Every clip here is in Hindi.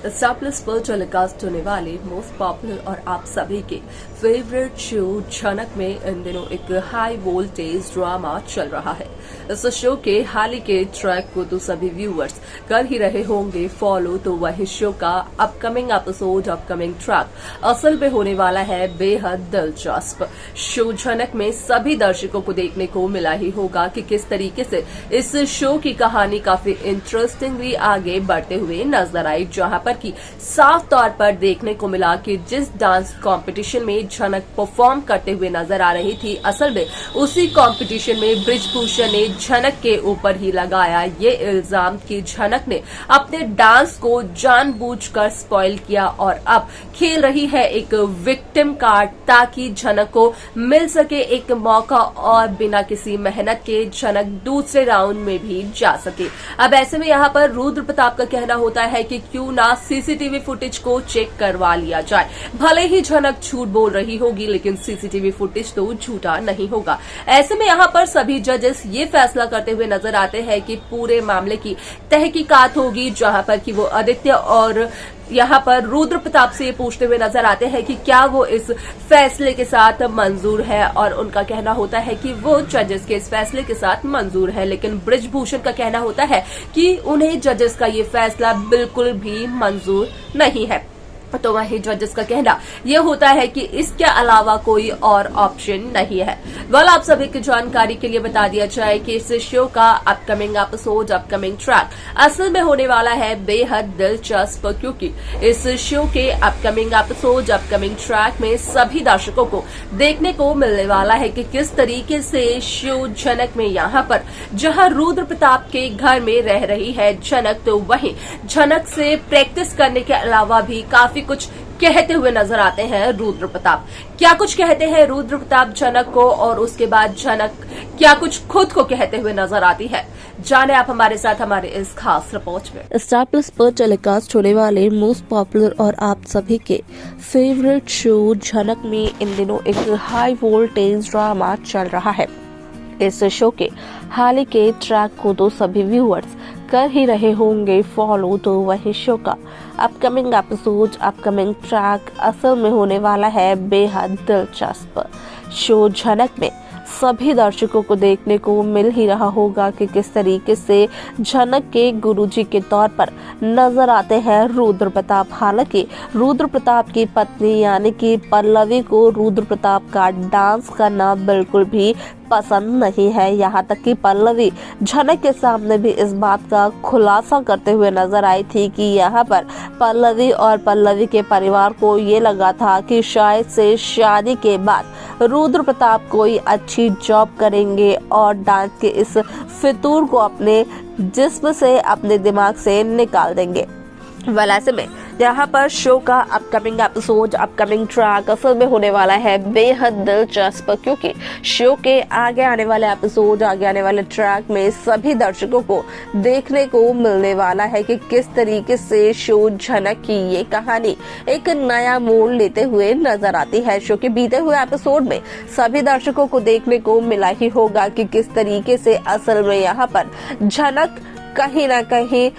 स्टार प्लस पर टेलीकास्ट होने वाले मोस्ट पॉपुलर और आप सभी के फेवरेट शो झनक में इन दिनों एक हाई वोल्टेज ड्रामा चल रहा है। इस शो के हाल ही के ट्रैक को तो सभी व्यूअर्स कर ही रहे होंगे फॉलो, तो वही शो का अपकमिंग एपिसोड, अपकमिंग ट्रैक असल में होने वाला है बेहद दिलचस्प। शो झनक में सभी दर्शकों को देखने को मिला ही होगा कि किस तरीके से इस शो की कहानी काफी इंटरेस्टिंगली आगे बढ़ते हुए नजर आई, जहां पर कि साफ तौर पर देखने को मिला कि जिस डांस कंपटीशन में झनक परफॉर्म करते हुए नजर आ रही थी, असल में उसी कंपटीशन में ब्रिजभूषण ने झनक के ऊपर ही लगाया ये इल्जाम कि झनक ने अपने डांस को जानबूझकर स्पॉइल किया और अब खेल रही है एक विक्टिम कार्ड ताकि झनक को मिल सके एक मौका और बिना किसी मेहनत के झनक दूसरे राउंड में भी जा सके। अब ऐसे में यहाँ पर रुद्र प्रताप का कहना होता है कि क्यों ना सीसीटीवी फुटेज को चेक करवा लिया जाए। भले ही झनक झूठ बोल रही होगी, लेकिन सीसीटीवी फुटेज तो झूठा नहीं होगा। ऐसे में यहाँ पर सभी जजेस ये फैसला करते हुए नजर आते हैं कि पूरे मामले की तहकीकात होगी, जहां पर कि वो आदित्य और यहाँ पर रुद्र प्रताप से ये पूछते हुए नजर आते हैं कि क्या वो इस फैसले के साथ मंजूर है, और उनका कहना होता है कि वो जजेस के इस फैसले के साथ मंजूर है। लेकिन ब्रिजभूषण का कहना होता है कि उन्हें जजेस का ये फैसला बिल्कुल भी मंजूर नहीं है। तो वही जजेस का कहना यह होता है कि इसके अलावा कोई और ऑप्शन नहीं है। आप सभी की जानकारी के लिए बता दिया जाए कि इस शो का अपकमिंग एपिसोड, अपकमिंग ट्रैक असल में होने वाला है बेहद दिलचस्प, क्योंकि इस शो के अपकमिंग एपिसोड, अपकमिंग ट्रैक में सभी दर्शकों को देखने को मिलने वाला है कि किस तरीके से शो झनक में यहाँ पर जहाँ रुद्र प्रताप के घर में रह रही है झनक, तो वहीं झनक से प्रैक्टिस करने के अलावा भी काफी कुछ कहते हुए नजर आते हैं रुद्र प्रताप। क्या कुछ कहते हैं रुद्र प्रताप झनक को, और उसके बाद झनक क्या कुछ खुद को कहते हुए नजर आती है, जाने आप हमारे साथ हमारे इस खास रिपोर्ट में। स्टार प्लस पर टेलीकास्ट होने वाले मोस्ट पॉपुलर और आप सभी के फेवरेट शो झनक में इन दिनों एक हाई वोल्टेज ड्रामा चल रहा है। इस शो के हाल ही के ट्रैक को तो सभी व्यूअर्स कर ही रहे होंगे फॉलो, तो वही शो का अपकमिंग एपिसोड, अपकमिंग ट्रैक असल में होने वाला है बेहद दिलचस्प। शो झनक में सभी दर्शकों को देखने को मिल ही रहा होगा कि किस तरीके से झनक के गुरुजी के तौर पर नजर आते हैं रुद्र प्रताप। हालांकि रुद्र प्रताप की पत्नी यानी कि पल्लवी को रुद्र प्रताप का डांस करना बिल्कुल भी पसंद नहीं है। यहाँ तक कि पल्लवी झनक के सामने भी इस बात का खुलासा करते हुए नजर आई थी कि यहाँ पर पल्लवी और पल्लवी के परिवार को ये लगा था कि शायद से शादी के बाद रुद्र प्रताप कोई अच्छी जॉब करेंगे और डांस के इस फितूर को अपने जिस्म से, अपने दिमाग से निकाल देंगे। ऐसे में यहाँ पर शो का अपकमिंग एपिसोड, अपकमिंग ट्रैक असल में होने वाला है बेहद दिलचस्प, क्योंकि शो के आगे आने वाले एपिसोड, आगे आने वाले ट्रैक में सभी दर्शकों को देखने को मिलने वाला है कि किस तरीके से शो झनक की ये कहानी एक नया मोड़ लेते हुए नजर आती है। शो के बीते हुए एपिसोड में सभी दर्शकों को देखने को मिला ही होगा कि किस तरीके से असल में यहाँ पर झनक कहीं ना कहीं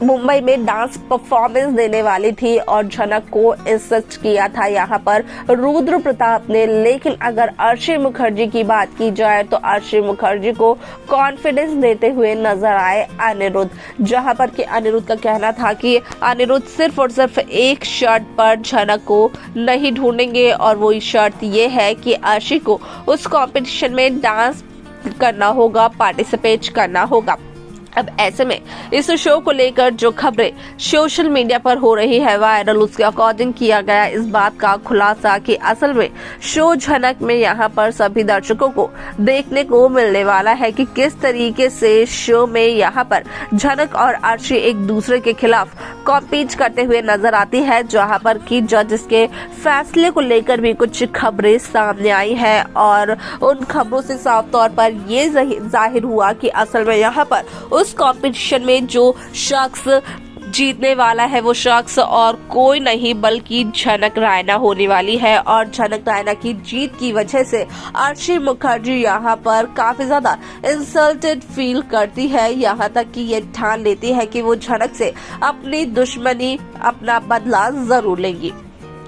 मुंबई में डांस परफॉर्मेंस देने वाली थी और झनक को इंसिस्ट किया था यहाँ पर रुद्र प्रताप ने। लेकिन अगर अर्शी मुखर्जी की बात की जाए तो अर्शी मुखर्जी को कॉन्फिडेंस देते हुए नजर आए अनिरुद्ध, जहाँ पर कि अनिरुद्ध का कहना था कि अनिरुद्ध सिर्फ और सिर्फ एक शर्त पर झनक को नहीं ढूंढेंगे, और वो शर्त ये है कि अर्शी को उस कॉम्पिटिशन में डांस करना होगा, पार्टिसिपेट करना होगा। अब ऐसे में इस शो को लेकर जो खबरें सोशल मीडिया पर हो रही है वायरल, उसके अकॉर्डिंग किया गया इस बात का खुलासा कि असल में शो झनक में यहाँ पर सभी दर्शकों को देखने को मिलने वाला है कि किस तरीके से शो में यहाँ पर झनक और अर्शी एक दूसरे के खिलाफ कॉम्पीट करते हुए नजर आती है, जहाँ पर कि जजेस के फैसले को लेकर भी कुछ खबरें सामने आई है, और उन खबरों से साफ तौर पर ये जाहिर हुआ कि असल में यहाँ पर उस कंपटीशन में जो शख्स जीतने वाला है वो शख्स और कोई नहीं बल्कि झनक रायना होने वाली है। और झनक रायना की जीत की वजह से आरशी मुखर्जी यहाँ पर काफी ज्यादा इंसल्टेड फील करती है, यहाँ तक कि ये ठान लेती है कि वो झनक से अपनी दुश्मनी, अपना बदला जरूर लेंगी।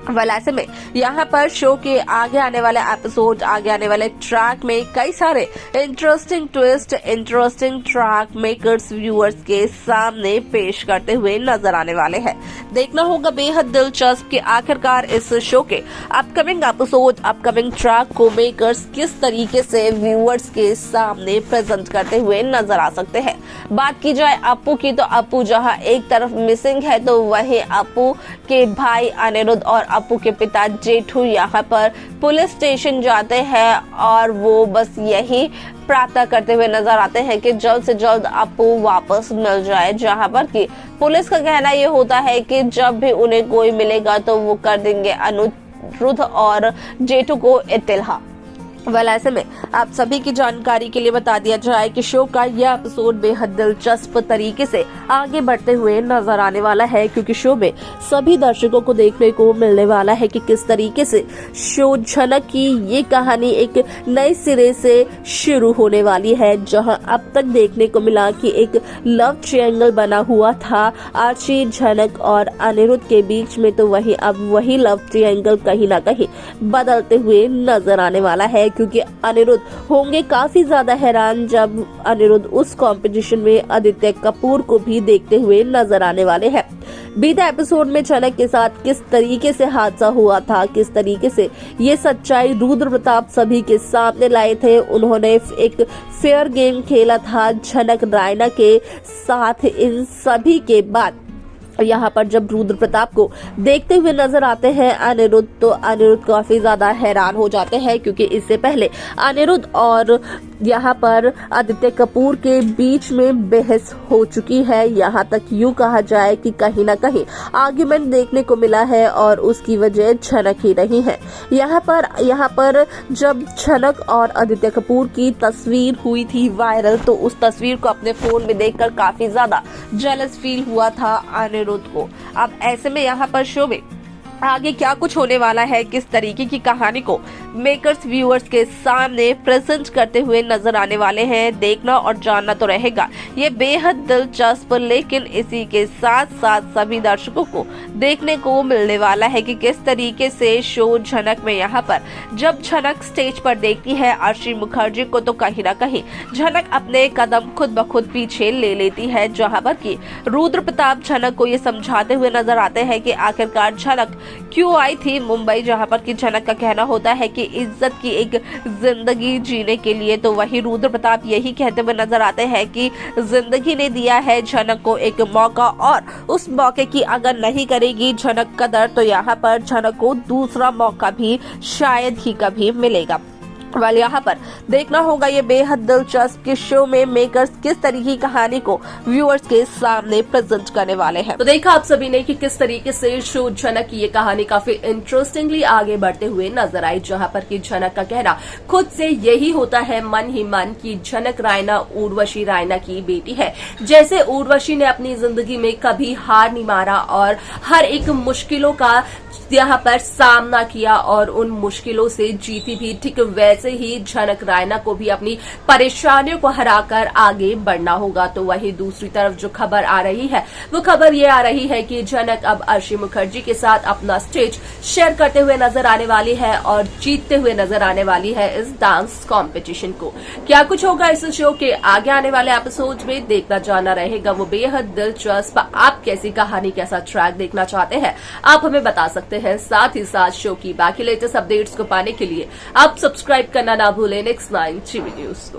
वेल ऐसे में यहाँ पर शो के आगे आने वाले एपिसोड, आगे आने वाले ट्रैक में कई सारे interesting twist, interesting track makers viewers के सामने पेश करते हुए नजर आने वाले हैं। देखना होगा बेहद दिलचस्प कि आखिरकार इस शो के अपकमिंग एपिसोड, अपकमिंग ट्रैक को मेकर्स किस तरीके से व्यूअर्स के सामने प्रेजेंट करते हुए नजर आ सकते हैं। बात की जाए अप्पू की, तो अप्पू जहाँ एक तरफ मिसिंग है तो वहीं अप्पू के भाई अनिरुद्ध और अप्पू के पिता जेठू यहाँ पर पुलिस स्टेशन जाते हैं और वो बस यही प्रार्थना करते हुए नजर आते हैं कि जल्द से जल्द अप्पू वापस मिल जाए, जहां पर कि पुलिस का कहना ये होता है कि जब भी उन्हें कोई मिलेगा तो वो कर देंगे अनिरुद्ध और जेठू को इत्तला। वेल ऐसे में आप सभी की जानकारी के लिए बता दिया जाए कि शो का यह एपिसोड बेहद दिलचस्प तरीके से आगे बढ़ते हुए नजर आने वाला है, क्योंकि शो में सभी दर्शकों को देखने को मिलने वाला है कि किस तरीके से शो झनक की ये कहानी एक नए सिरे से शुरू होने वाली है। जहां अब तक देखने को मिला कि एक लव ट्रायंगल बना हुआ था आरशी, झनक और अनिरुद्ध के बीच में, तो वही अब वही लव ट्रायंगल कहीं ना कहीं बदलते हुए नजर आने वाला है, क्योंकि अनिरुद्ध होंगे काफी ज्यादा हैरान जब अनिरुद्ध उस कंपटीशन में आदित्य कपूर को भी देखते हुए नजर आने वाले हैं। बीते एपिसोड में झनक के साथ किस तरीके से हादसा हुआ था, किस तरीके से ये सच्चाई रुद्र प्रताप सभी के सामने लाए थे। उन्होंने एक फेयर गेम खेला था झनक रायना के साथ। इन सभी के बाद यहाँ पर जब रुद्र प्रताप को देखते हुए नजर आते हैं अनिरुद्ध, तो अनिरुद्ध काफी ज्यादा हैरान हो जाते हैं, क्योंकि इससे पहले अनिरुद्ध और यहाँ पर आदित्य कपूर के बीच में बहस हो चुकी है। यहाँ तक यूं कहा जाए कि कहीं ना कहीं आर्ग्यूमेंट देखने को मिला है और उसकी वजह झनक ही नहीं है। यहाँ पर जब झनक और आदित्य कपूर की तस्वीर हुई थी वायरल, तो उस तस्वीर को अपने फोन में देखकर काफी ज्यादा जेलस फील हुआ था अनिरुद्ध को। अब ऐसे में यहाँ पर शो में आगे क्या कुछ होने वाला है, किस तरीके की कहानी को मेकर्स व्यूअर्स के सामने प्रेजेंट करते हुए नजर आने वाले हैं, देखना और जानना तो रहेगा ये बेहद दिलचस्प। लेकिन इसी के साथ साथ सभी दर्शकों को देखने को मिलने वाला है कि किस तरीके से शो झनक में यहाँ पर जब झनक स्टेज पर देखती है आरशी मुखर्जी को, तो कहीं ना कहीं झनक अपने कदम खुद ब खुद पीछे ले लेती है, जहाँ पर की रुद्र प्रताप झनक को ये समझाते हुए नजर आते हैं कि आखिरकार झनक क्यों आई थी मुंबई, जहां पर कि झनक का कहना होता है कि इज्जत की एक जिंदगी जीने के लिए। तो वही रुद्र प्रताप यही कहते हुए नजर आते हैं कि जिंदगी ने दिया है झनक को एक मौका, और उस मौके की अगर नहीं करेगी झनक कदर, तो यहाँ पर झनक को दूसरा मौका भी शायद ही कभी मिलेगा। वाल यहाँ पर देखना होगा ये बेहद दिलचस्प कि शो में मेकर्स किस तरीके की कहानी को व्यूअर्स के सामने प्रेजेंट करने वाले हैं। तो देखा आप सभी ने कि किस तरीके से शो झनक की ये कहानी काफी इंटरेस्टिंगली आगे बढ़ते हुए नजर आई, जहां पर कि झनक का कहना खुद से यही होता है मन ही मन की झनक रायना उर्वशी रायना की बेटी है। जैसे उर्वशी ने अपनी जिंदगी में कभी हार नहीं मारा और हर एक मुश्किलों का यहाँ पर सामना किया और उन मुश्किलों से जीती भी, ठीक वैसे ही झनक रायना को भी अपनी परेशानियों को हराकर आगे बढ़ना होगा। तो वही दूसरी तरफ जो खबर आ रही है वो खबर ये आ रही है कि झनक अब आरशी मुखर्जी के साथ अपना स्टेज शेयर करते हुए नजर आने वाली है और जीतते हुए नजर आने वाली है इस डांस कॉम्पिटिशन को। क्या कुछ होगा इस शो के आगे आने वाले एपिसोड में, देखना जाना रहेगा वो बेहद दिलचस्प। आप कैसी कहानी, कैसा ट्रैक देखना चाहते हैं आप हमें बता सकते हैं। साथ ही साथ शो की बाकी लेटेस्ट अपडेट्स को पाने के लिए आप सब्सक्राइब करना ना भूलें नेक्स्ट 9 टीवी न्यूज को।